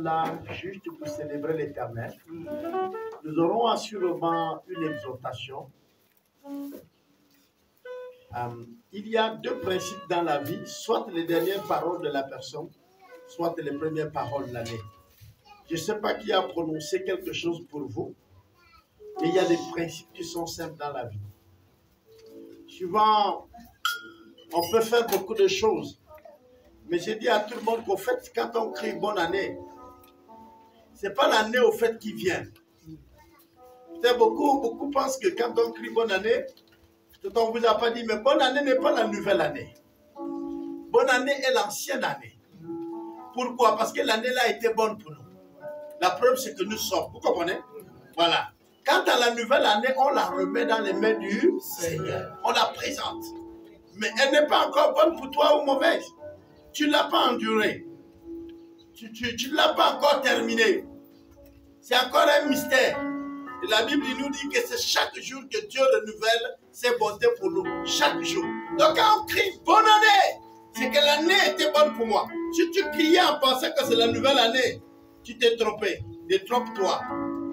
là juste pour célébrer l'Éternel. Nous aurons assurément une exhortation. Il y a deux principes dans la vie, soit les dernières paroles de la personne, soit les premières paroles de l'année. Je ne sais pas qui a prononcé quelque chose pour vous, mais il y a des principes qui sont simples dans la vie. Souvent, on peut faire beaucoup de choses, mais je dis à tout le monde qu'au fait, quand on crie bonne année, ce n'est pas l'année au fait qui vient. Beaucoup pensent que quand on crie bonne année, on ne vous a pas dit, mais bonne année n'est pas la nouvelle année. Bonne année est l'ancienne année. Pourquoi? Parce que l'année-là a été bonne pour nous. La preuve, c'est que nous sommes. Vous comprenez? Voilà. Quant à la nouvelle année, on la remet dans les mains du Seigneur. On la présente. Mais elle n'est pas encore bonne pour toi ou mauvaise. Tu ne l'as pas endurée. Tu ne l'as pas encore terminée. C'est encore un mystère. Et la Bible nous dit que c'est chaque jour que Dieu renouvelle ses bontés pour nous. Chaque jour. Donc quand on crie bonne année, c'est que l'année était bonne pour moi. Si tu criais en pensant que c'est la nouvelle année, tu t'es trompé. Détrompe-toi.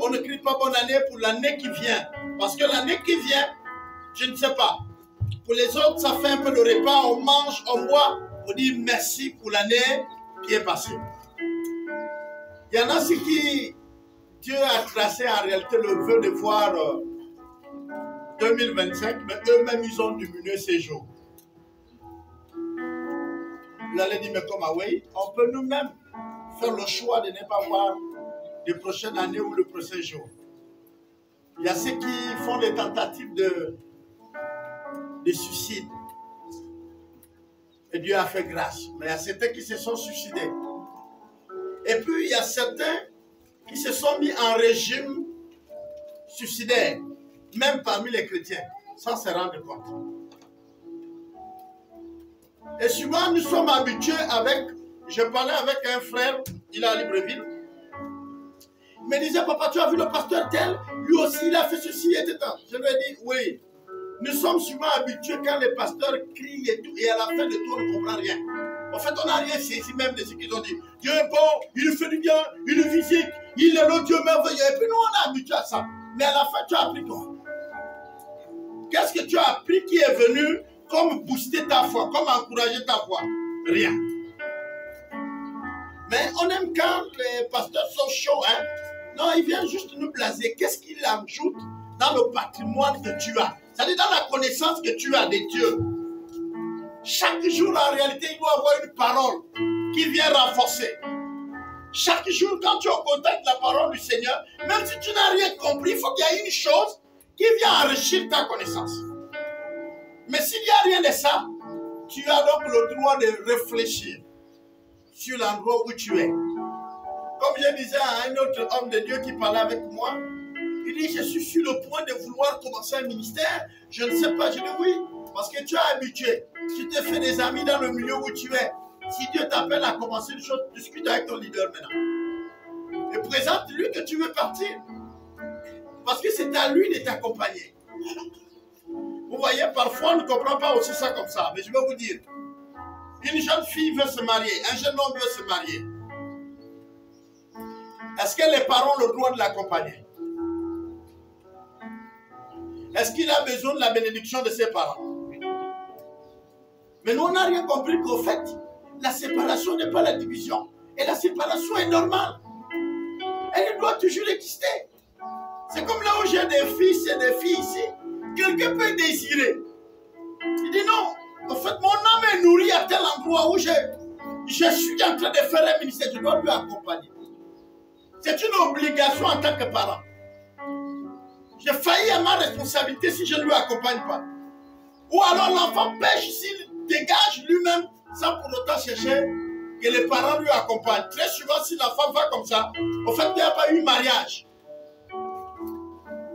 On ne crie pas bonne année pour l'année qui vient. Parce que l'année qui vient, je ne sais pas. Pour les autres, ça fait un peu le repas, on mange, on boit. On dit merci pour l'année qui est passée. Il y en a ceux qui... Dieu a tracé en réalité le vœu de voir 2025, mais eux-mêmes, ils ont diminué ces jours. Vous allez dire, mais comment? Oui, on peut nous-mêmes faire le choix de ne pas voir les prochaines années ou le prochain jour. Il y a ceux qui font des tentatives de suicide. Et Dieu a fait grâce. Mais il y a certains qui se sont suicidés. Et puis, il y a certains qui se sont mis en régime suicidaire, même parmi les chrétiens, sans se rendre compte. Et souvent, nous sommes habitués avec... Je parlais avec un frère, il est à Libreville. Il me disait, papa, tu as vu le pasteur tel? Lui aussi, il a fait ceci, etc. Je lui ai dit, oui. Nous sommes souvent habitués quand les pasteurs crient et tout, et à la fin de tout, on ne comprend rien. En fait, on n'a rien saisi même de ce qu'ils ont dit. Dieu est bon, il fait du bien, il est physique, il est le Dieu merveilleux. Et puis nous, on est habitués à ça. Mais à la fin, tu as appris quoi? Qu'est-ce que tu as appris qui est venu comme booster ta foi, comme encourager ta foi? Rien. Mais on aime quand les pasteurs sont chauds, hein? Non, ils viennent juste nous blaser. Qu'est-ce qu'ils ajoutent dans le patrimoine que tu as? C'est-à-dire dans la connaissance que tu as de Dieu. Chaque jour, en réalité, il doit y avoir une parole qui vient renforcer. Chaque jour, quand tu es en contact de la parole du Seigneur, même si tu n'as rien compris, il faut qu'il y ait une chose qui vient enrichir ta connaissance. Mais s'il n'y a rien de ça, tu as donc le droit de réfléchir sur l'endroit où tu es. Comme je disais à un autre homme de Dieu qui parlait avec moi, il dit, je suis sur le point de vouloir commencer un ministère. Je ne sais pas. Je dis oui, parce que tu es habitué. Tu te fais des amis dans le milieu où tu es. Si Dieu t'appelle à commencer une chose, discute avec ton leader maintenant. Et présente-lui que tu veux partir. Parce que c'est à lui de t'accompagner. Vous voyez, parfois on ne comprend pas aussi ça comme ça. Mais je vais vous dire, une jeune fille veut se marier, un jeune homme veut se marier. Est-ce que les parents ont le droit de l'accompagner? Est-ce qu'il a besoin de la bénédiction de ses parents? Mais nous, on n'a rien compris qu'au fait, la séparation n'est pas la division. Et la séparation est normale. Elle doit toujours exister. C'est comme là où j'ai des fils et des filles ici. Quelqu'un peut désirer. Il dit non, en fait, mon âme est nourrie à tel endroit où je suis en train de faire un ministère. Je dois lui accompagner. C'est une obligation en tant que parent. J'ai failli à ma responsabilité si je ne lui accompagne pas. Ou alors l'enfant pêche s'il dégage lui-même sans pour autant chercher que les parents lui accompagnent. Très souvent, si l'enfant va comme ça, au fait, il n'y a pas eu mariage.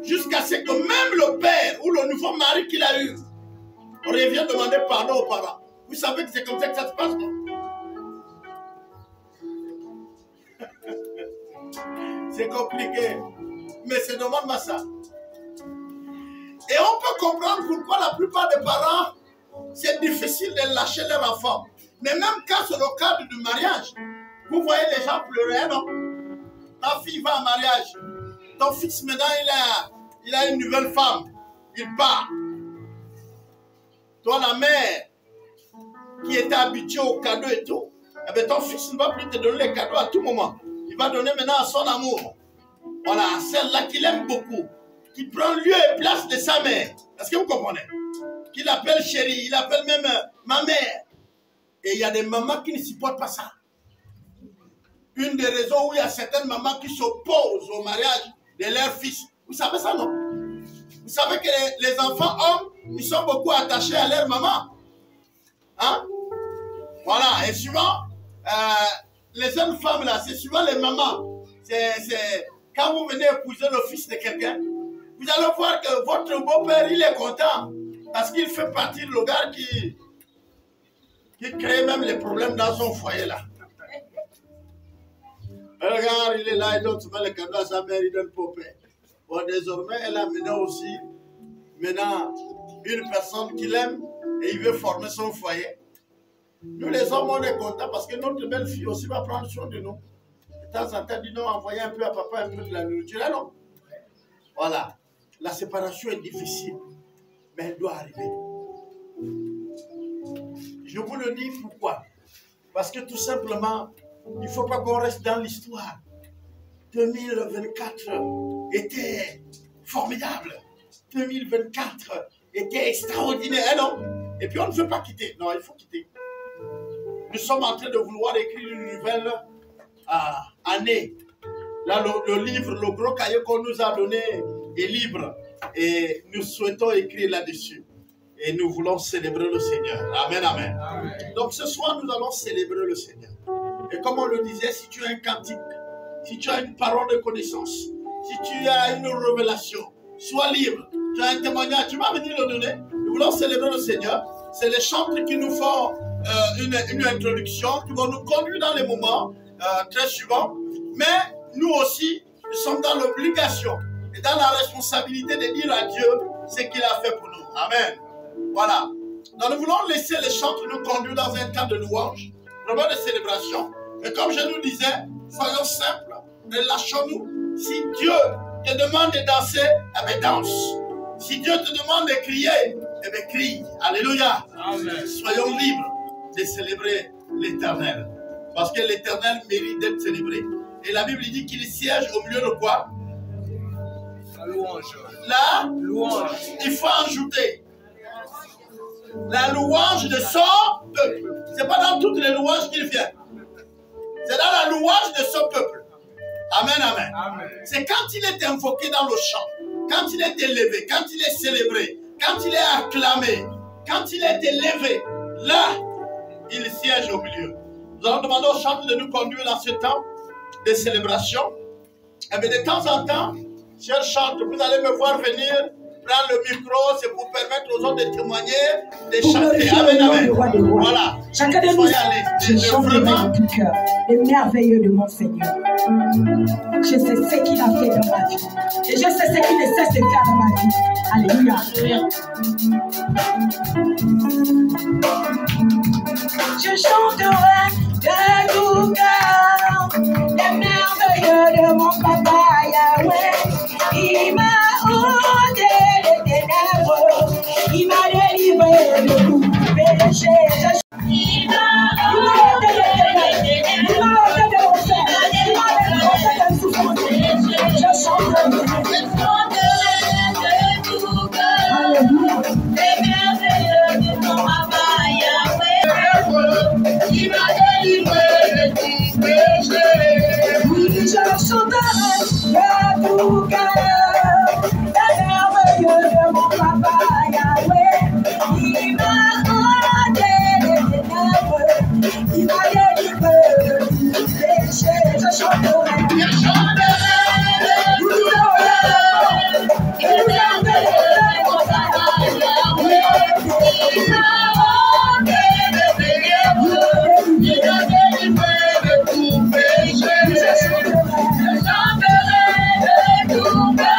Jusqu'à ce que même le père ou le nouveau mari qu'il a eu, on revient demander pardon aux parents. Vous savez que c'est comme ça que ça se passe, non? C'est compliqué. Mais c'est normalement ça. Et on peut comprendre pourquoi la plupart des parents, c'est difficile de lâcher leur enfant. Mais même quand c'est le cadre du mariage, Vous voyez les gens pleurer, non? Ta fille va en mariage. Ton fils, maintenant, il a une nouvelle femme. Il part. Toi, la mère, qui était habituée aux cadeaux et tout, eh bien, ton fils ne va plus te donner les cadeaux à tout moment. Il va donner maintenant son amour. Voilà, celle-là qu'il aime beaucoup, qui prend lieu et place de sa mère. Est-ce que vous comprenez? Qu'il appelle chérie, il appelle même ma mère. Et il y a des mamans qui ne supportent pas ça. Une des raisons où il y a certaines mamans qui s'opposent au mariage de leur fils. Vous savez ça, non? Vous savez que les enfants hommes, ils sont beaucoup attachés à leur maman. Hein? Voilà, et souvent, les jeunes femmes là, c'est souvent les mamans. C'est quand vous venez épouser le fils de quelqu'un, vous allez voir que votre beau-père, il est content. Parce qu'il fait partie de l'ogre qui crée même les problèmes dans son foyer là. Regarde, il est là, il donne souvent le cadeau à sa mère, il donne pour père. Bon, désormais, elle a mené aussi maintenant une personne qu'il aime et il veut former son foyer. Nous les hommes, on est contents parce que notre belle fille aussi va prendre soin de nous. De temps en temps, dit non, envoyer un peu à papa un peu de la nourriture. Là, non. Voilà. La séparation est difficile, mais elle doit arriver. Je vous le dis pourquoi. Parce que tout simplement, il ne faut pas qu'on reste dans l'histoire. 2024 était formidable. 2024 était extraordinaire. Non? Et puis on ne veut pas quitter. Non, il faut quitter. Nous sommes en train de vouloir écrire une nouvelle année. Là, le livre, le gros cahier qu'on nous a donné est libre. Et nous souhaitons écrire là-dessus. Et nous voulons célébrer le Seigneur. Amen, amen, amen. Donc ce soir, nous allons célébrer le Seigneur. Et comme on le disait, si tu as un cantique, si tu as une parole de connaissance, si tu as une révélation, sois libre. Tu as un témoignage, tu vas venir le donner. Nous voulons célébrer le Seigneur. C'est les chantres qui nous font une introduction, qui vont nous conduire dans les moments très suivants. Mais nous aussi, nous sommes dans l'obligation et dans la responsabilité de dire à Dieu ce qu'il a fait pour nous. Amen. Voilà. Donc nous voulons laisser les chantres nous conduire dans un temps de louange, vraiment de célébration. Et comme je nous disais, soyons simples, relâchons-nous. Si Dieu te demande de danser, eh bien danse. Si Dieu te demande de crier, eh bien crie. Alléluia. Amen. Soyons libres de célébrer l'Éternel. Parce que l'Éternel mérite d'être célébré. Et la Bible dit qu'il siège au milieu de quoi? La louange. La louange. Il faut ajouter la louange de son peuple. Ce n'est pas dans toutes les louanges qu'il vient. C'est dans la louange de son peuple. Amen, amen. Amen. C'est quand il est invoqué dans le chant, quand il est élevé, quand il est célébré, quand il est acclamé, quand il est élevé, là, il siège au milieu. Nous allons demander au chanteur de nous conduire dans ce temps de célébration. Et bien de temps en temps, chers chanteurs, vous allez me voir venir prendre le micro, c'est pour permettre aux autres de témoigner, de chanter. Amen, amen. Voilà. Chacun de nous, je chante vraiment du cœur, le merveilleux de mon Seigneur. Je sais ce qu'il a fait dans ma vie. Et je sais ce qu'il ne cesse de faire dans ma vie. Alléluia. Je chanterai de tout cœur le merveilleux de mon papa Yahweh. Il m'a ôté les ténèbres, il m'a délivré de tout péché. Il m'a ôté les ténèbres, il m'a ôté de l'enfer, il m'a ôté de souffrance. Je chanterai de tout cœur le merveilleux de mon papa Yahweh. Il m'a délivré de tout péché. Oui, je chanterai de tout cœur. De mon papa Yahweh, il m'a ôté les ténèbres, il m'a délivré de tout péché. Je chanterai de tout cœur, le merveilleux de mon papa Yahweh, il m'a ôté les ténèbres, il m'a délivré de tout péché. Je chanterai de tout cœur.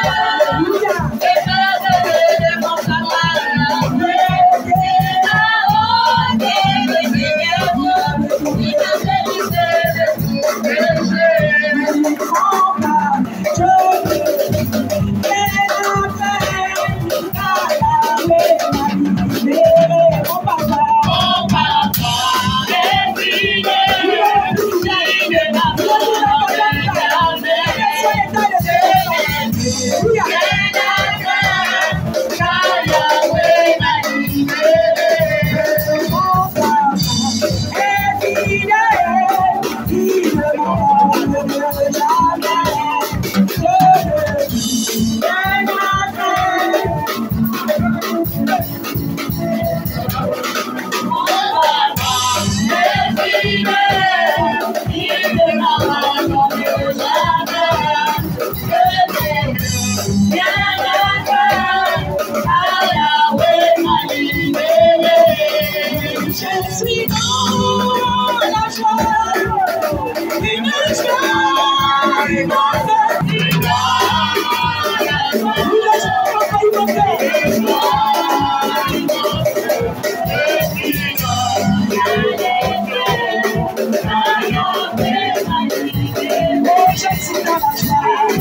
je suis dans la joie.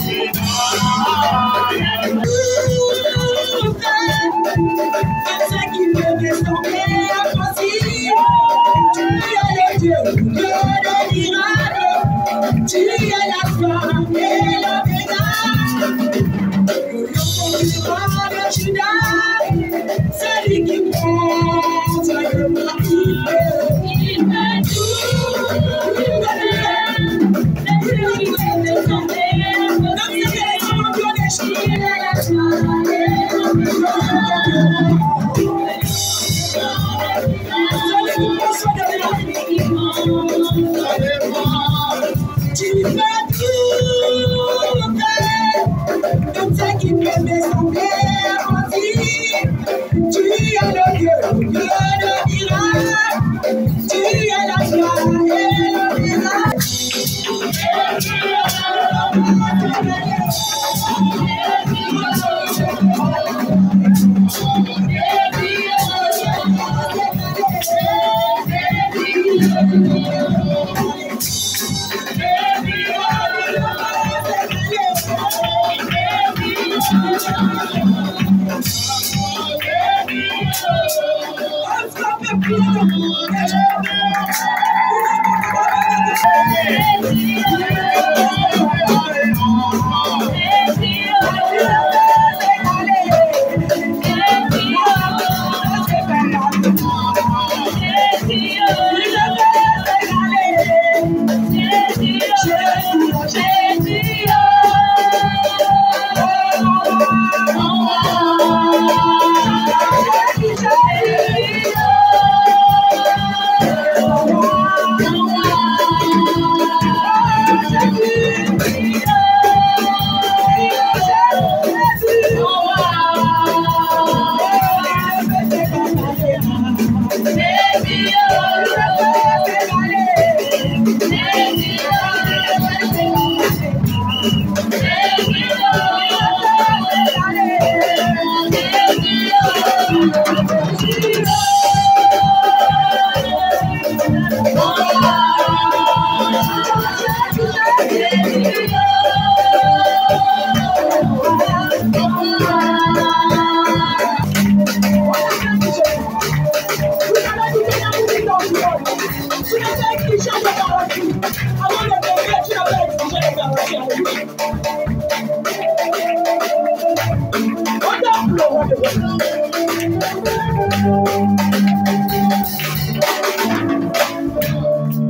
Ce qui peut me sembler impossible, tu es le Dieu de miracles, tu es la foi et l'oméga. Le Judas, celui qui prend le martyr, il me dit, il me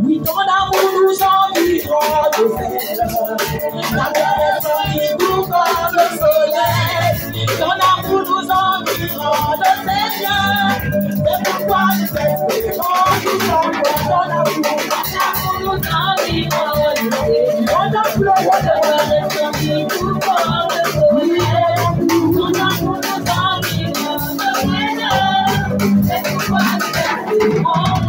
Oui, ton amour nous environ de zèle. La terre est solide comme le soleil. Ton amour nous environ de zèle. C'est pourquoi nous espérons nous envoie ton amour. Ton amour nous environ de zèle. Ton amour est solide comme le soleil. Ton amour nous environ de zèle. C'est pourquoi nous espérons nous envoie.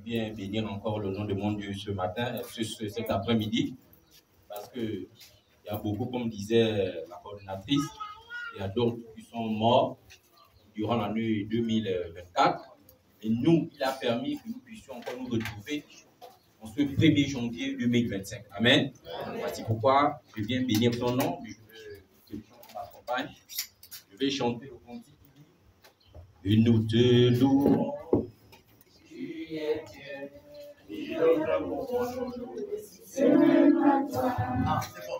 Bien bénir encore le nom de mon Dieu ce matin, cet après-midi, parce que il y a beaucoup, comme disait la coordinatrice, il y a d'autres qui sont morts durant l'année 2024. Et nous, il a permis que nous puissions encore nous retrouver en ce 1er janvier 2025. Amen. Voici pourquoi je viens bénir ton nom. Je m'accompagne. Je vais chanter le cantique. Et nous te louons. Tu es Dieu. Ah, c'est bon.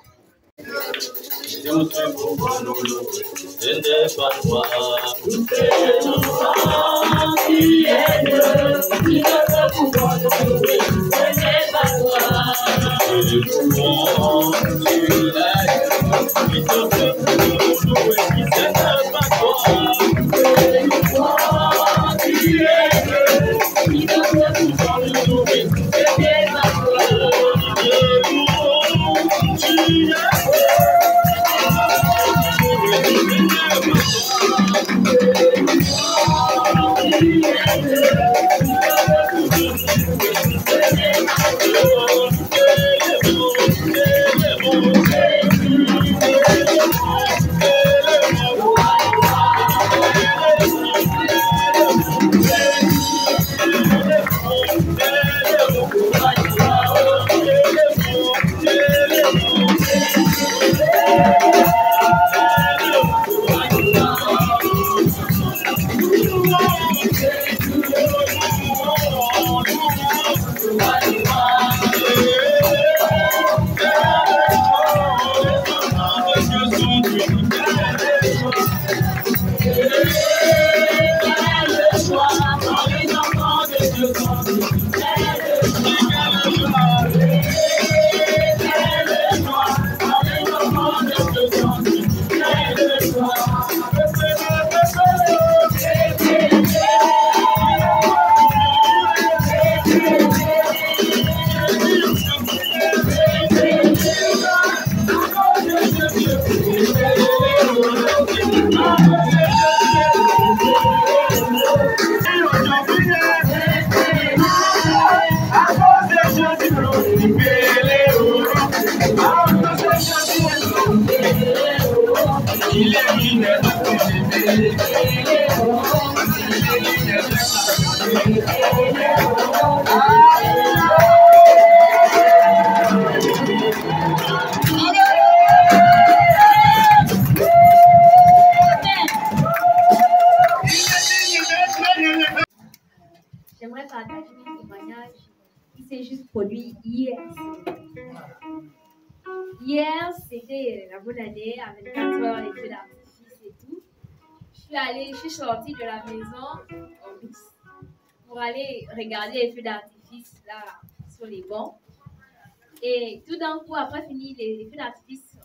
J'aimerais partager un témoignage qui s'est juste produit hier. Hier, c'était la bonne année, à 24 heures, les feux d'artifice et tout. Je suis sortie de la maison en bus pour aller regarder les feux d'artifice là sur les bancs. Et tout d'un coup, après fini les feux d'artifice,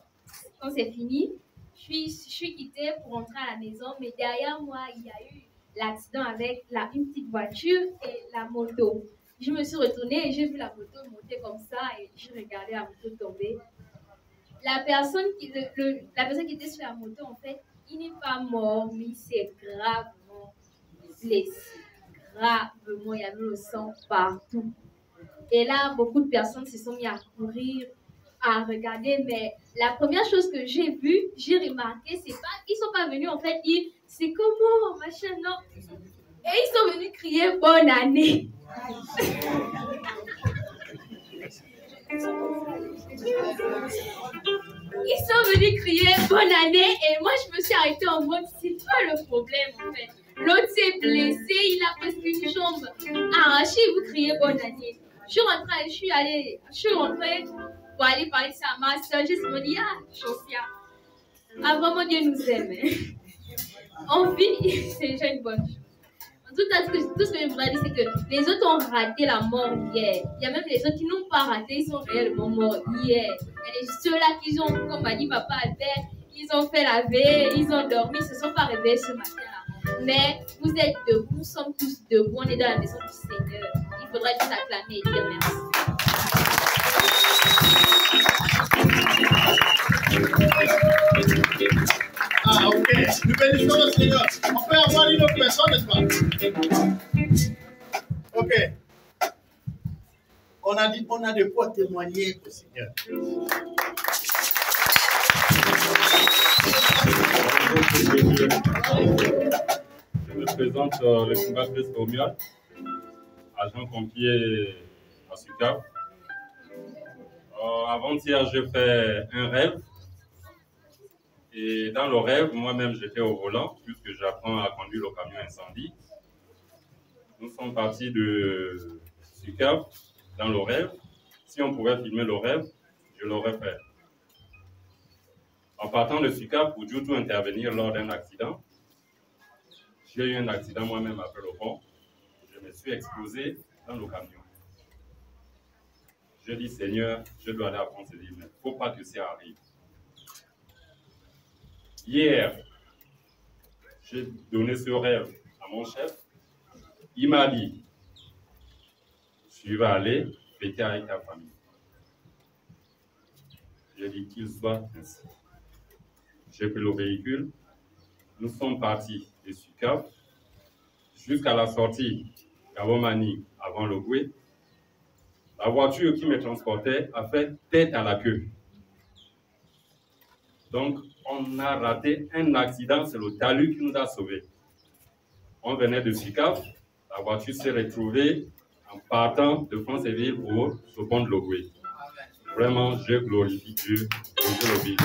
quand c'est fini, je suis quittée pour rentrer à la maison, mais derrière moi, il y a eu l'accident avec une petite voiture et la moto. Je me suis retournée et j'ai vu la moto monter comme ça et j'ai regardé la moto tomber. La personne qui était sur la moto, en fait, il n'est pas mort, mais il s'est gravement blessé. Gravement, il y avait le sang partout. Et là, beaucoup de personnes se sont mis à courir, à regarder, mais la première chose que j'ai vue, j'ai remarqué, c'est pas, ils sont pas venus en fait dire c'est comment, machin, non. Et ils sont venus crier bonne année. Ils sont venus crier bonne année et moi je me suis arrêtée en mode c'est pas le problème en fait. L'autre s'est blessé, il a presque une jambe arrachée et vous criez bonne année. Je suis rentrée pour aller parler de ça à ma soeur. Je me dis ah Chosia, ah vraiment Dieu nous aime. On vit, c'est déjà une bonne chose. Tout ce que je voudrais dire, c'est que les autres ont raté la mort hier. Il y a même les autres qui n'ont pas raté, ils sont réellement morts hier. Il y a ceux-là qui ont, comme m'a dit Papa Albert, ils ont fait la veille, ils ont dormi, ils ne se sont pas réveillés ce matin-là. Mais vous êtes debout, nous sommes tous debout, on est dans la maison du Seigneur. Il faudra juste acclamer et dire merci. Ah, ok. Nous bénissons le Seigneur. On peut avoir une autre personne, n'est-ce pas? Ok. On a de quoi témoigner au Seigneur. Je me présente le fondateur Romuald, agent pompier à Sucave. Avant-hier, j'ai fait un rêve. Et dans le rêve, moi-même, j'étais au volant, puisque j'apprends à conduire le camion incendie. Nous sommes partis de Sucave dans le rêve. Si on pouvait filmer le rêve, je l'aurais fait. En partant de Sicap pour du tout intervenir lors d'un accident, j'ai eu un accident moi-même après le pont. Je me suis explosé dans le camion. Je dis, Seigneur, je dois aller à France et dire, mais il ne faut pas que ça arrive. Hier, j'ai donné ce rêve à mon chef. Il m'a dit, tu vas aller fêter avec ta famille. J'ai dit qu'il soit ainsi. J'ai pris le véhicule. Nous sommes partis de Sicap jusqu'à la sortie d'Abomani avant le Goué. La voiture qui me transportait a fait tête à la queue. Donc, on a raté un accident, c'est le talus qui nous a sauvés. On venait de Sicap, la voiture s'est retrouvée en partant de Franceville pour ce pont de Logoué. Vraiment, je glorifie Dieu et je le vis.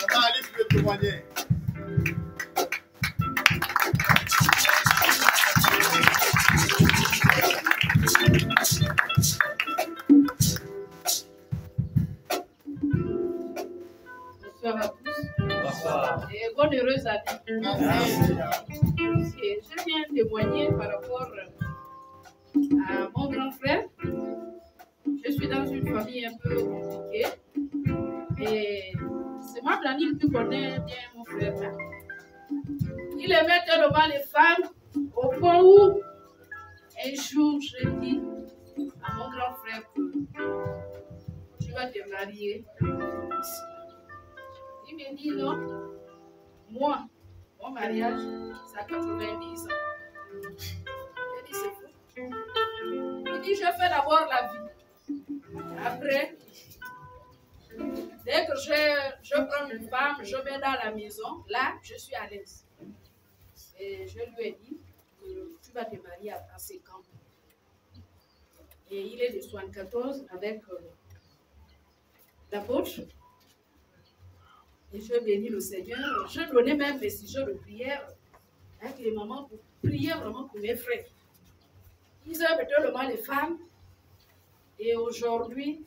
Maman Alice peut témoigner. Bonsoir à tous. Bonsoir. Et bonne heureuse année. Je viens témoigner par rapport à mon grand frère. Je suis dans une famille un peu compliquée. Et c'est moi, Daniel, qui connais bien mon frère là. Il aimait tellement les femmes au point où un jour je dis à mon grand frère que tu vas te marier ici. Il me dit non, moi, mon mariage, ça a 90 ans. Je dis c'est fou. Il dit je fais d'abord la vie. Après, dès que je prends une femme, je mets dans la maison, là, je suis à l'aise. Et je lui ai dit que tu vas te marier à 35 ans. Et il est de 74 avec la poche. Et je bénis le Seigneur. Je donnais même des sujets de prière avec les mamans pour prier vraiment pour mes frères. Ils aiment tellement les femmes. Et aujourd'hui,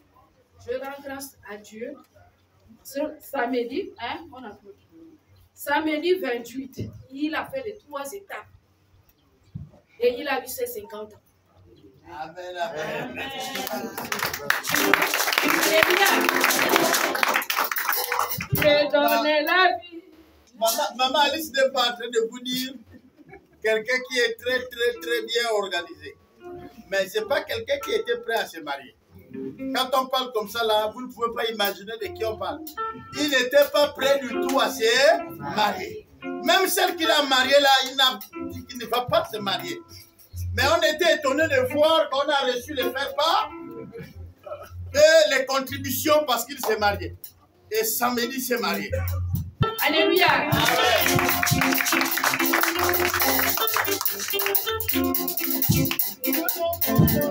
je rends grâce à Dieu. Ce samedi, on applaudit. Samedi 28, il a fait les 3 étapes. Et il a eu ses 50 ans. Amen, amen. C'est bien. Je donnais la vie. Maman Alice n'est pas en train de vous dire quelqu'un qui est très, très, très bien organisé. Mais ce n'est pas quelqu'un qui était prêt à se marier. Quand on parle comme ça, là, vous ne pouvez pas imaginer de qui on parle. Il n'était pas prêt du tout à se marier. Même celle qu'il a mariée, là, il ne va pas se marier. Mais on était étonnés de voir qu'on a reçu les faire-part et les contributions parce qu'il s'est marié. Et samedi, il s'est marié. Alléluia.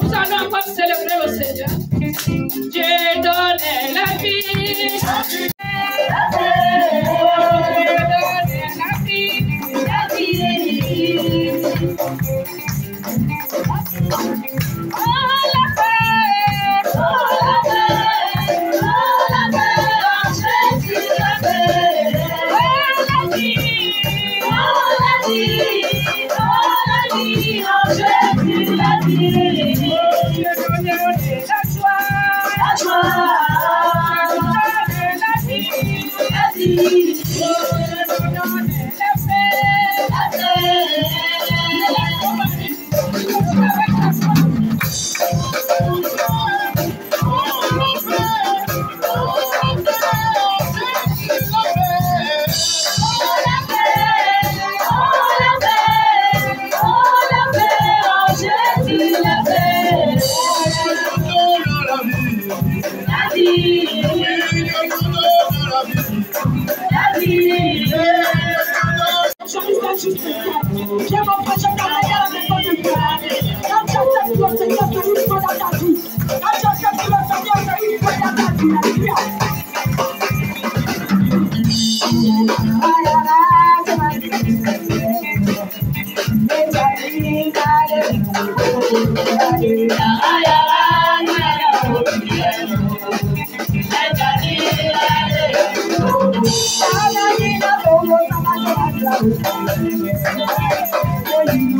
Nous allons encore célébrer le Seigneur. Dieu donne la vie. Thank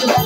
you.